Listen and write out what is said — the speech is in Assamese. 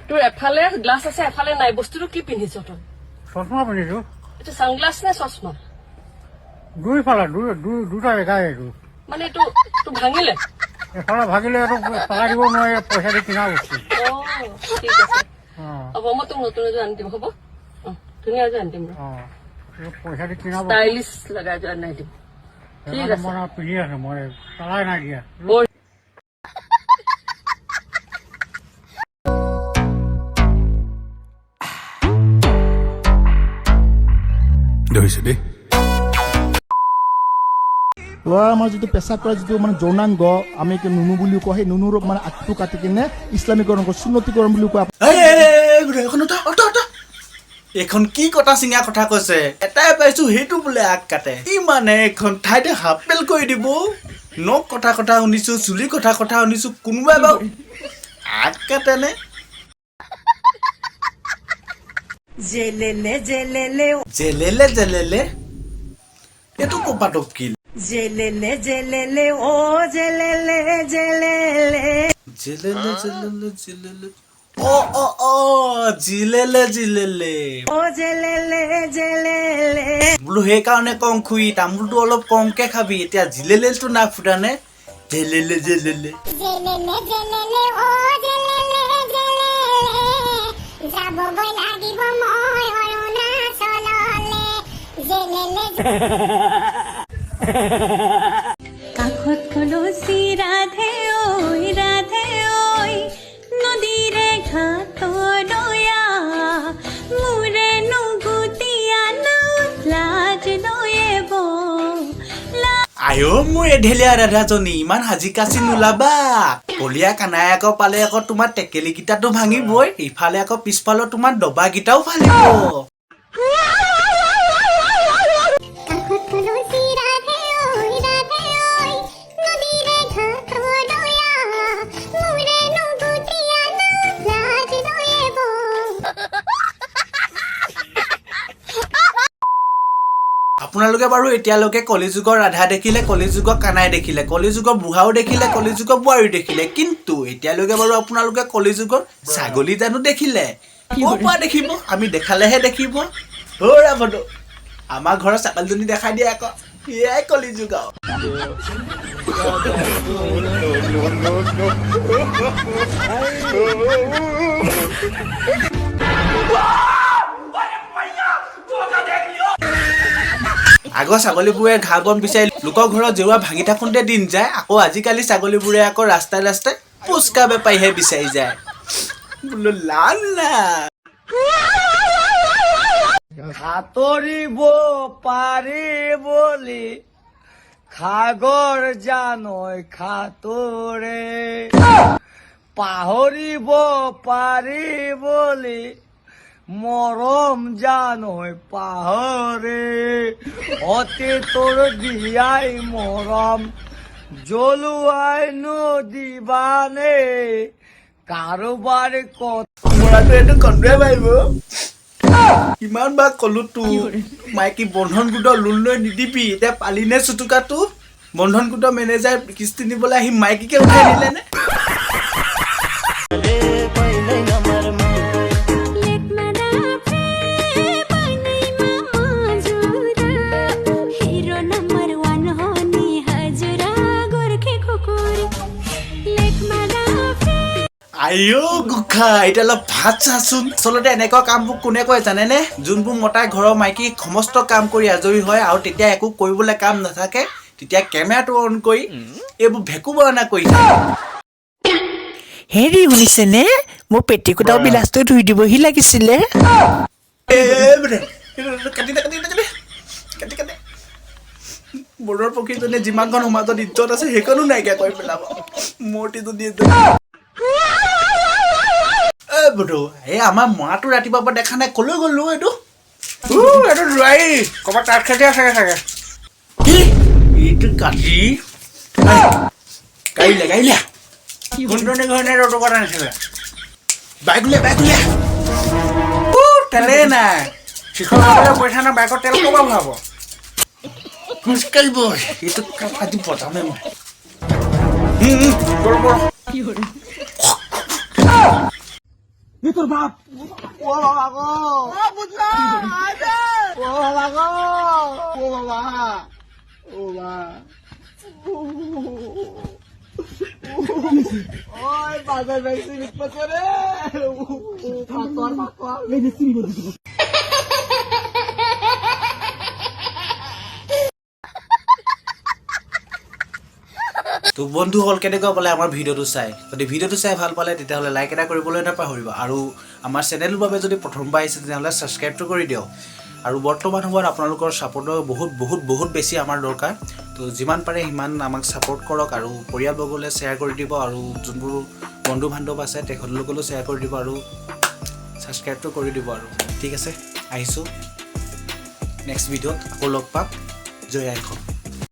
তোৰ এফালে গ্লাছ আছে এফালে নাই বস্তুটো কি পিন্ধিছ তই চশমা পিন্ধিছো এটা সানগ্লাস নে চশমা দুইফালে দুটা জেগাই এইটো মানে এইটো তো ভাঙিলে এফালে ভাগিলে এইটো পেলাই দিব নোৱাৰে পইচা দি কিনা বস্তু ঠিক আছে হ'ব মই তোক নতুন এযোৰ আনি দিম হ'ব ধুনীয়া এযোৰ আনি দিম পইচা দি কিনা ষ্টাইলিছ লগাই এযোৰ আনি দিম ঠিক আছে মই পিন্ধি আছো মই পেলাই নাই দিয়া ধৰিছে দেই ল'ৰা আমাৰ যিটো পেচাব কৰা যিটো মানে যৌনাংগ আমি নুনু বুলিও কওঁ সেই নুনুৰ মানে আগটো কাটি কিনে ইছলামীকৰণ কৰো সুন্নতিকৰণ বুলিও কয় এখন কি কটা চিঙা কথা কৈছে এটাই পাইছো সেইটো বোলে আগ কাটে কি মানে এখন ঠাইতে হাপেল কৰি দিব নখ কথা শুনিছো চুলি কথা শুনিছো কোনোবাই বাৰু আগ কাটেনে জেলেলে জেলেলে জেলেলে জেলেলে এইটো কপাতক কি জেলেলে জেলেলে ও জেলেলে জেলেলে জেলেলে জেলেলে জেলেলে অ জিলেলে জিলেলে ও জেলেলে জেলেলে বোলো সেইকাৰণে কম খুই তামোলটো অলপ কমকে খাবি এতিয়া জিলেলেটো না ফুটানে জেলেলে জেলেলে জেলেলে জেলেলে ও জেলেলে জেলেলে যাবগৈ লাগিব মই অৰুণাচললে জেলেলে কাষত কলচি ৰাধে ঐ নদীৰে ঘাটৰ দয়া মোৰে নুগুতিয়া নাওত লাজ লৈব আয়ো মোৰ এঢেলীয়া ৰাধাজনী ইমান সাজি কাচি নোলাবা কলীয়া কানাই আকৌ পালে আকৌ তোমাৰ টেকেলি কেইটাটো ভাঙিবই ইফালে আকৌ পিছফালৰ তোমাৰ ডবা কেইটাও ফালিব আপোনালোকে বাৰু এতিয়ালৈকে কলিযুগৰ ৰাধা দেখিলে কলিযুগৰ কানাই দেখিলে কলিযুগৰ বুঢ়াও দেখিলে কলিযুগৰ বোৱাৰী দেখিলে কিন্তু এতিয়ালৈকে বাৰু আপোনালোকে কলিযুগৰ ছাগলী জানো দেখিলে ক'ৰ পৰা দেখিব আমি দেখালেহে দেখিব ৰাভদ আমাৰ ঘৰৰ ছাগলীজনী দেখাই দিয়ে আকৌ এয়াই কলিযুগ আগৰ ছাগলীবোৰে ঘাঁহ বন বিচাৰি লোকৰ ঘৰত জেওৰা ভাঙি থাকোঁতে দিন যায় আকৌ আজিকালি ছাগলীবোৰে আকৌ ৰাস্তাই ৰাস্তাই পুচকা বেপাৰীহে বিচাৰি যায় বোলো লালা সাঁতৰিব পাৰি বুলি সাগৰ জানৈ সাঁতোৰে পাহৰিব পাৰি বুলি মৰম জানৈ পাহৰে অতি তোৰ দিয়াই মৰম জ্বলোৱাই নদিবানে কাৰোবাৰ মৰাটো এইটো কন্দুৱাই পাৰিব কিমান বাৰ কলো তোৰ মাইকী বন্ধন গোটৰ লোন লৈ নিদিবি এতিয়া পালিনে চুটুকাটো বন্ধন গোটৰ মেনেজাৰ কিস্তি নিবলৈ আহি মাইকীকে উঠাই দিলে নে আইও গুখা এতিয়া অলপ ভাত চাচোন আচলতে এনেকুৱা কামবোৰ কোনে কয় জানেনে যোনবোৰ মতাই ঘৰৰ মাইকী সমস্ত কাম কৰি আজৰি হয় আৰু তেতিয়া একো কৰিবলৈ কাম নাথাকে তেতিয়া কেমেৰাটো অন কৰি এইবোৰ ভেকু বৰণা কৰি থাকে হেৰি শুনিছেনে মোৰ পেটিকোটাও বিলাসটো ধুই দিবহি লাগিছিলে বৰৰ পক্ষীজনে যিমানখন সমাজত ইজ্জত আছে সেইখনো নাইকিয়া কৰি পেলাব মূৰ্তিটো দিয়ে বধু এই আমাৰ মৰাটো ৰাতিপুৱাৰ পৰা দেখা নাই কলৈ গ'লো এইটো এইটো যোৱাই ক'ৰবাত তাত খেতি আছে চাগে কি এইটো কাটি গাড়ীলে কোনজনী ঘৰনে ৰ'দৰ কথা নাছিলে বাইক উলিয়া তেলে নাই শিখৰ খাবলৈ পইচা নাই বাইকত তেল ক'ৰপৰা ভৰাব খোজকাঢ়িব এইটো আজি বজামে মই তো বন্ধুসকল কেনেকুৱা পালে আমাৰ ভিডিঅ'টো চাই যদি ভিডিঅ'টো চাই ভাল পালে তেতিয়াহ'লে লাইক এটা কৰিবলৈ নাপাহৰিব আৰু আমাৰ চেনেলৰ বাবে যদি প্ৰথমবাৰ আহিছে তেতিয়াহ'লে ছাবস্ক্ৰাইবটো কৰি দিয়ক আৰু বৰ্তমান সময়ত আপোনালোকৰ ছাপোৰ্টৰ বহুত বেছি আমাৰ দৰকাৰ তো যিমান পাৰে সিমান আমাক ছাপোৰ্ট কৰক আৰু পৰিয়ালবৰ্গলৈ শ্বেয়াৰ কৰি দিব আৰু যোনবোৰ বন্ধু বান্ধৱ আছে তেখেতলোকলৈও শ্বেয়াৰ কৰি দিব আৰু ছাবস্ক্ৰাইবটো কৰি দিব আৰু ঠিক আছে আহিছোঁ নেক্সট ভিডিঅ'ত আকৌ লগ পাম জয় আই অসম।